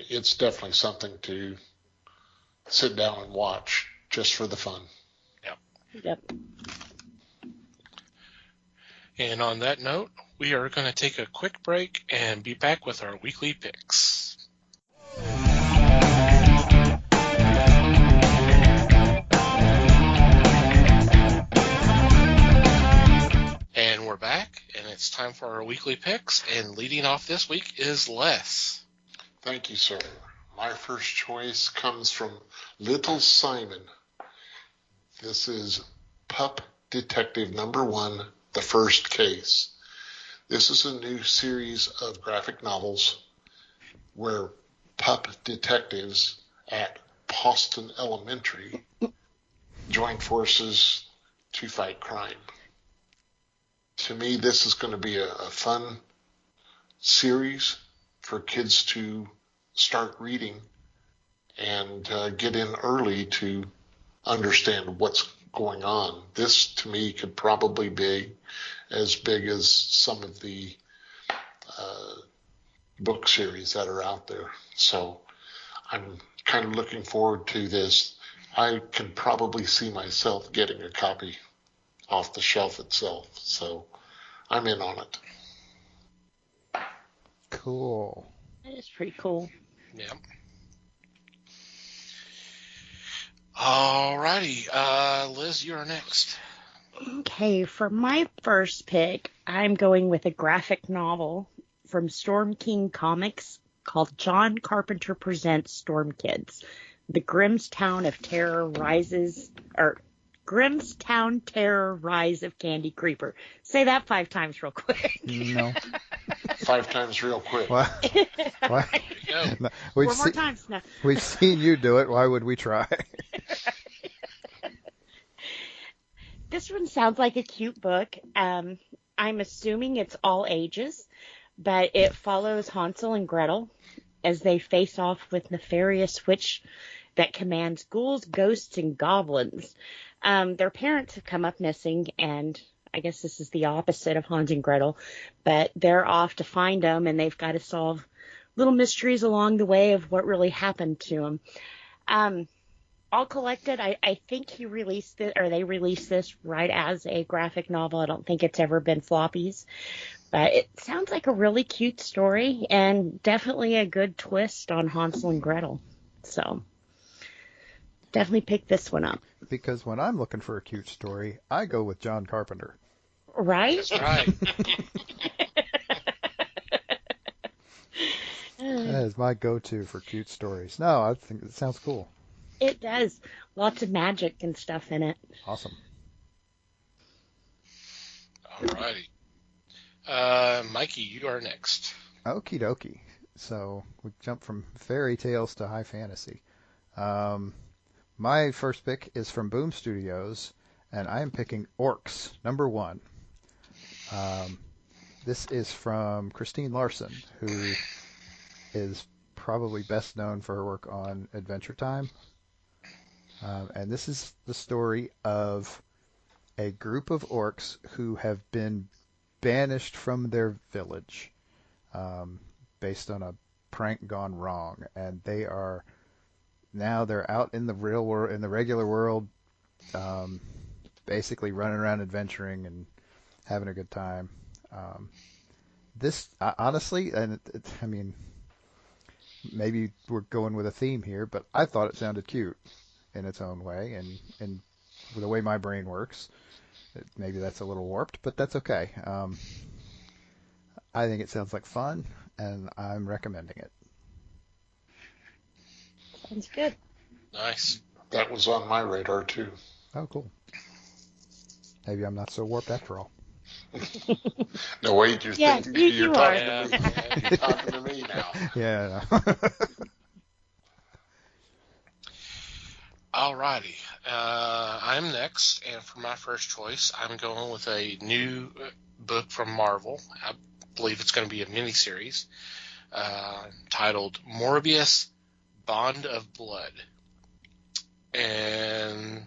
it's definitely something to sit down and watch just for the fun. Yep. And on that note, we are going to take a quick break and be back with our weekly picks. And we're back, and it's time for our weekly picks. And leading off this week is Les. Thank you, sir. My first choice comes from Little Simon. This is Pup Detective #1, The First Case. This is a new series of graphic novels where pup detectives at Poston Elementary join forces to fight crime. To me, this is going to be a fun series for kids to start reading and get in early to understand what's going on. This, to me, could probably be as big as some of the book series that are out there. So I'm kind of looking forward to this. I can probably see myself getting a copy off the shelf itself. So I'm in on it. Cool. That is pretty cool. Yeah. Alrighty, Liz, you're next. Okay, for my first pick, I'm going with a graphic novel from Storm King Comics called John Carpenter Presents Storm Kids. The Grimmstown Terror Rise of Candy Creeper. Say that 5 times real quick. No. 5 times real quick. What? What? There you go. No, 4 more times now. We've seen you do it. Why would we try? This one sounds like a cute book. I'm assuming it's all ages, but it follows Hansel and Gretel as they face off with nefarious witch that commands ghouls, ghosts, and goblins. Their parents have come up missing, and I guess this is the opposite of Hans and Gretel, but they're off to find them, and they've got to solve little mysteries along the way of what really happened to them. All collected, I think they released this right as a graphic novel. I don't think it's ever been floppies, but it sounds like a really cute story and definitely a good twist on Hansel and Gretel. So definitely pick this one up. Because when I'm looking for a cute story, I go with John Carpenter. Right? That's right. That is my go-to for cute stories. No, I think it sounds cool. It does. Lots of magic and stuff in it. Awesome. Alrighty. Mikey, you are next. Okie dokie. So we jump from fairy tales to high fantasy. My first pick is from Boom Studios, and I am picking Orcs, #1. This is from Christine Larson, who is probably best known for her work on Adventure Time. And this is the story of a group of orcs who have been banished from their village based on a prank gone wrong, and they're out in the real world, in the regular world, basically running around adventuring and having a good time. This honestly, and I mean, maybe we're going with a theme here, but I thought it sounded cute in its own way, and the way my brain works. Maybe that's a little warped, but that's okay. I think it sounds like fun, and I'm recommending it. Sounds good. Nice. That was on my radar too. Oh, cool. Maybe I'm not so warped after all. No, wait, you're Yeah, thinking you you're are. talking to me. You're talking to me now. Yeah. Alrighty. I'm next, and for my first choice, I'm going with a new book from Marvel. I believe it's going to be a miniseries titled Morbius Bond of Blood. And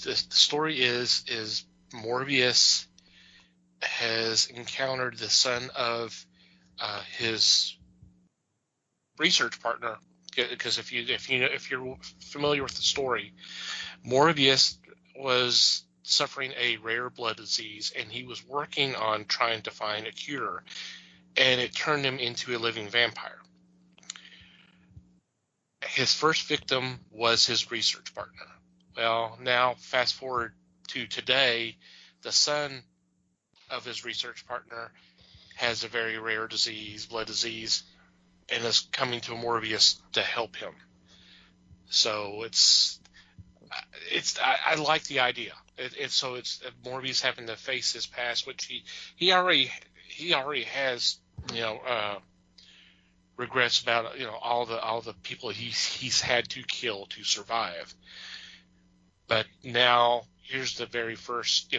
the story is Morbius has encountered the son of his research partner. Because if you're familiar with the story, Morbius was suffering a rare blood disease, and he was working on trying to find a cure, and it turned him into a living vampire. His first victim was his research partner. Well, now fast forward to today, the son of his research partner has a very rare disease, blood disease, and is coming to Morbius to help him. So I like the idea. It's Morbius having to face his past, which he already has, regrets about, all the people he's had to kill to survive. But now here's the very first,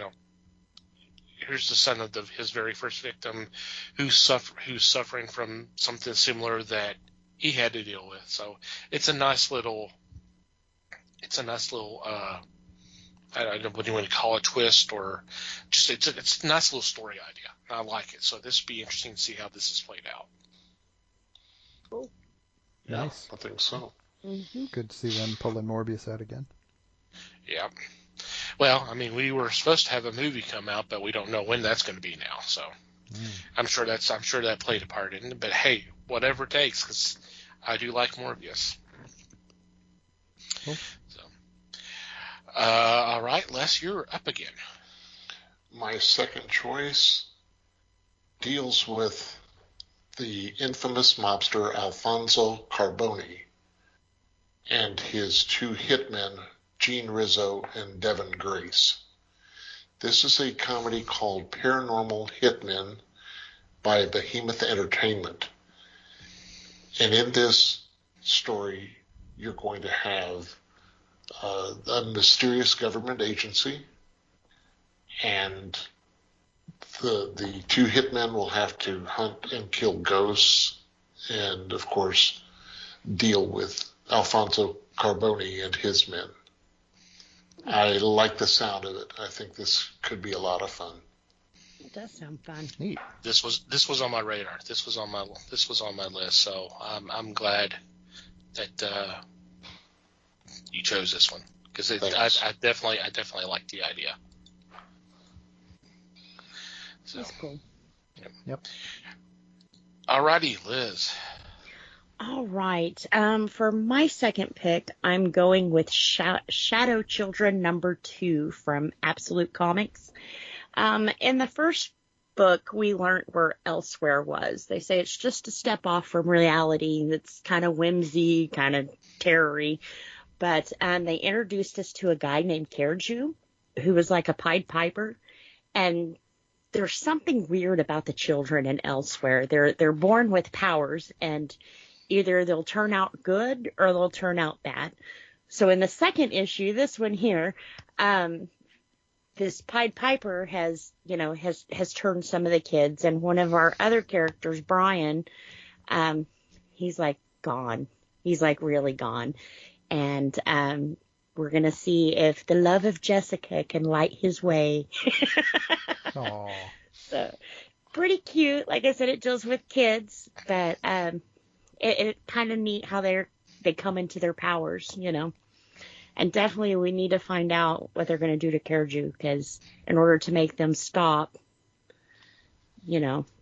here's the son of his very first victim who's suffering from something similar that he had to deal with. So it's a nice little I don't know what you want to call it, twist, or just it's a nice little story idea. I like it. So this would be interesting to see how this is played out. Cool. Yeah, Nice. I think so. Mm-hmm. Good to see them pulling Morbius out again. Yeah. Well, I mean, we were supposed to have a movie come out, but we don't know when that's going to be now. So I'm sure that played a part in it. But hey, whatever it takes, because I do like Morbius. Cool. So, all right, Les, you're up again. My second choice deals with the infamous mobster Alfonso Carboni and his two hitmen, Gene Rizzo and Devin Grace. This is a comedy called Paranormal Hitmen by Behemoth Entertainment. And in this story, you're going to have a mysterious government agency, and the two hitmen will have to hunt and kill ghosts and, of course, deal with Alfonso Carboni and his men. I like the sound of it. I think this could be a lot of fun. It does sound fun. Neat. This was on my radar. This was on my list. So I'm glad that you chose this one, because I definitely like the idea. So, That's cool. Yep. Alrighty, Liz. All right. For my second pick, I'm going with Shadow Children #2 from Absolute Comics. In the first book, we learned where Elsewhere was. They say it's just a step off from reality. It's kind of whimsy, kind of terror-y. But they introduced us to a guy named Kerju, who was like a Pied Piper. And there's something weird about the children in Elsewhere. They're born with powers, and either they'll turn out good or they'll turn out bad. So in the second issue, this one here, this Pied Piper has turned some of the kids, and one of our other characters, Brian, he's like gone. He's like really gone. And we're going to see if the love of Jessica can light his way. Aww. So, pretty cute. Like I said, it deals with kids, but it kind of neat how they come into their powers, And definitely we need to find out what they're going to do to Kerju, because in order to make them stop,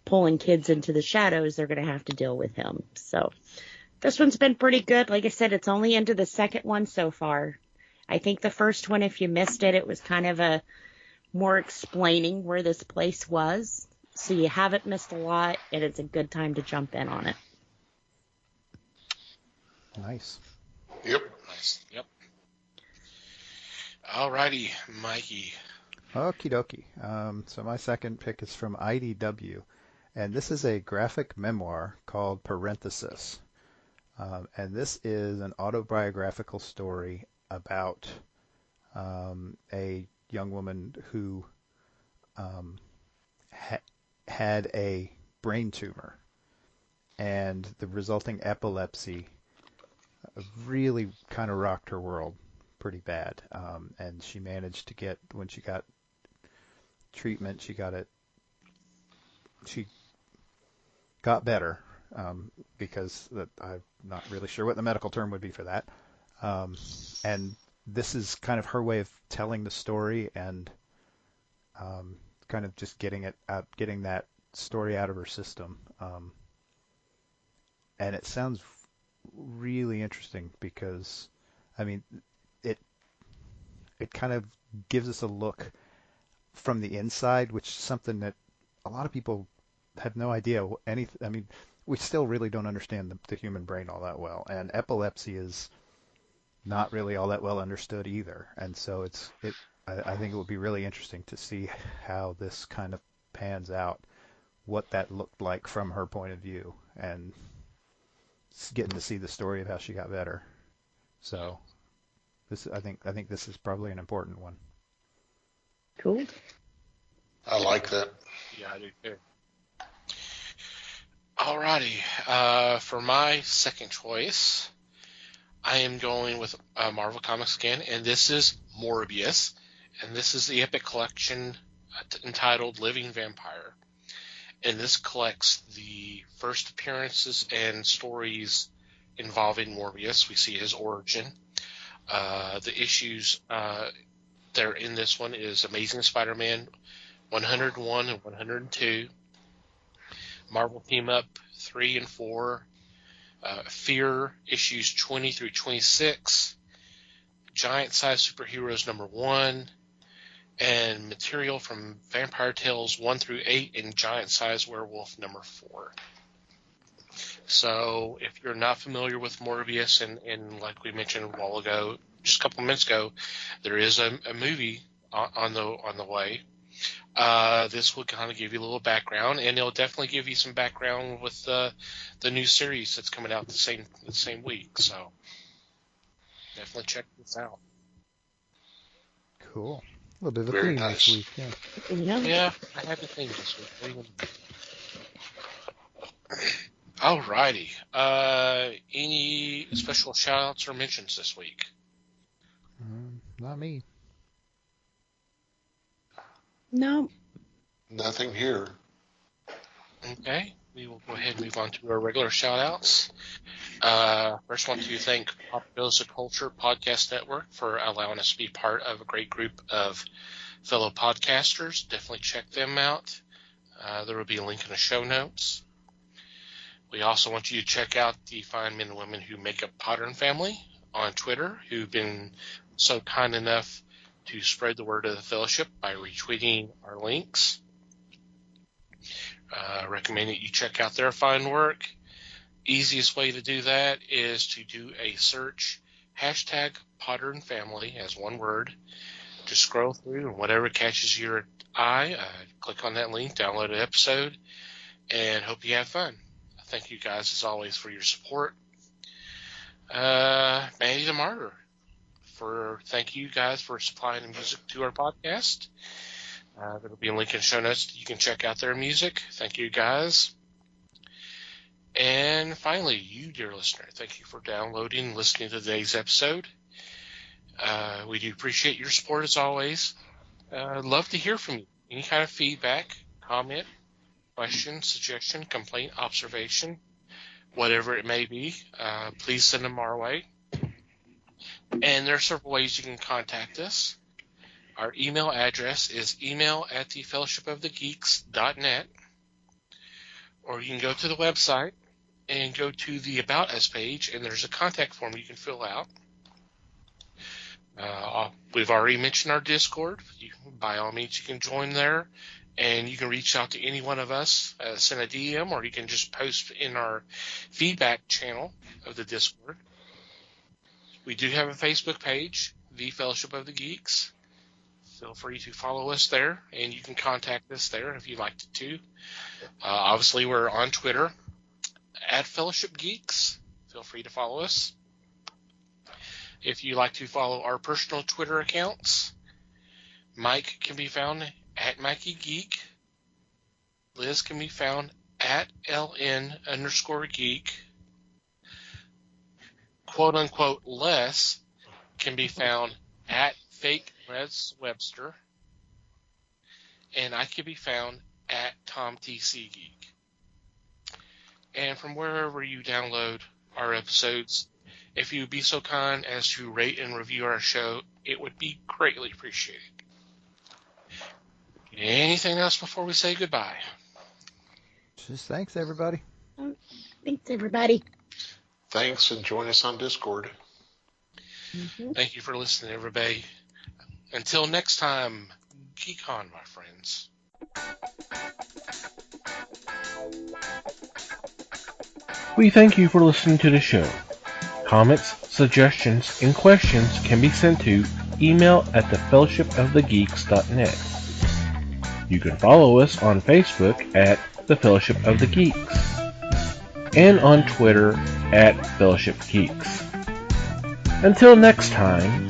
pulling kids into the shadows, they're going to have to deal with him. So this one's been pretty good. Like I said, it's only into the second one so far. I think the first one, if you missed it, it was kind of a more explaining where this place was. So you haven't missed a lot, and it's a good time to jump in on it. Nice. Yep. Nice. Yep. Alrighty, Mikey. Okie dokie. So my second pick is from IDW, and this is a graphic memoir called Parenthesis. And this is an autobiographical story about a young woman who had a brain tumor, and the resulting epilepsy really kind of rocked her world pretty bad. And she managed to get, when she got treatment, she got better, because I'm not really sure what the medical term would be for that. And this is kind of her way of telling the story, and kind of just getting that story out of her system. And it sounds really interesting because, I mean, it kind of gives us a look from the inside, which is something that a lot of people have no idea anything. I mean, we still really don't understand the human brain all that well, and epilepsy is not really all that well understood either. And so I think it would be really interesting to see how this kind of pans out, what that looked like from her point of view, and getting to see the story of how she got better. So I think this is probably an important one. Cool. I like that. Yeah, I do too. Alrighty, for my second choice, I am going with Marvel Comics again, and this is Morbius, and this is the epic collection entitled Living Vampire. And this collects the first appearances and stories involving Morbius. We see his origin. The issues that are in this one is Amazing Spider-Man 101 and 102, Marvel Team Up 3 and 4, Fear issues 20 through 26, Giant Size Superheroes number 1, and material from Vampire Tales 1 through 8 and Giant Size Werewolf number 4. So if you're not familiar with Morbius, and like we mentioned a while ago, just a couple minutes ago, there is a movie on the way. This will kind of give you a little background, and it'll definitely give you some background with the new series that's coming out the same week. So definitely check this out. Cool. A little bit of a Very theme nice. this week. Yeah. Yeah, I have a thing this week. Alrighty. Any special shout-outs or mentions this week? Not me. No. Nothing here. Okay, we will go ahead and move on to our regular shout-outs. First, I want to thank Pop Dose of Culture Podcast Network for allowing us to be part of a great group of fellow podcasters. Definitely check them out. There will be a link in the show notes. We also want you to check out the fine men and women who make up Potter and Family on Twitter, who've been so kind enough to spread the word of the fellowship by retweeting our links. Recommend that you check out their fine work. Easiest way to do that is to do a search, hashtag Potter and Family as one word. Just scroll through, and whatever catches your eye, click on that link, download an episode, and hope you have fun. Thank you guys, as always, for your support. Manny the Martyr, thank you guys for supplying the music to our podcast. There'll be a link in the show notes. You can check out their music. Thank you guys. And finally, you, dear listener, thank you for downloading and listening to today's episode. We do appreciate your support as always. I'd love to hear from you. Any kind of feedback, comment, question, suggestion, complaint, observation, whatever it may be, please send them our way. And there are several ways you can contact us. Our email address is email@thefellowshipofthegeeks.net, or you can go to the website and go to the About Us page, and there's a contact form you can fill out. We've already mentioned our Discord. By all means, you can join there, and you can reach out to any one of us, send a DM, or you can just post in our feedback channel of the Discord. We do have a Facebook page, The Fellowship of the Geeks. Feel free to follow us there, and you can contact us there if you'd like to. Obviously, we're on Twitter, @FellowshipGeeks. Feel free to follow us. If you'd like to follow our personal Twitter accounts, Mike can be found @MikeyGeek. Liz can be found @LN_geek. Quote-unquote Les can be found @FakeResWebster. And I can be found @TomTCGeek. And from wherever you download our episodes, if you would be so kind as to rate and review our show, it would be greatly appreciated. Anything else before we say goodbye? Just thanks, everybody. Thanks, everybody. Thanks, and join us on Discord. Mm-hmm. Thank you for listening, everybody. Until next time, geek on, my friends. We thank you for listening to the show. Comments, suggestions, and questions can be sent to email@thefellowshipofthegeeks.net. You can follow us on Facebook @The Fellowship of the Geeks and on Twitter @FellowshipGeeks. Until next time,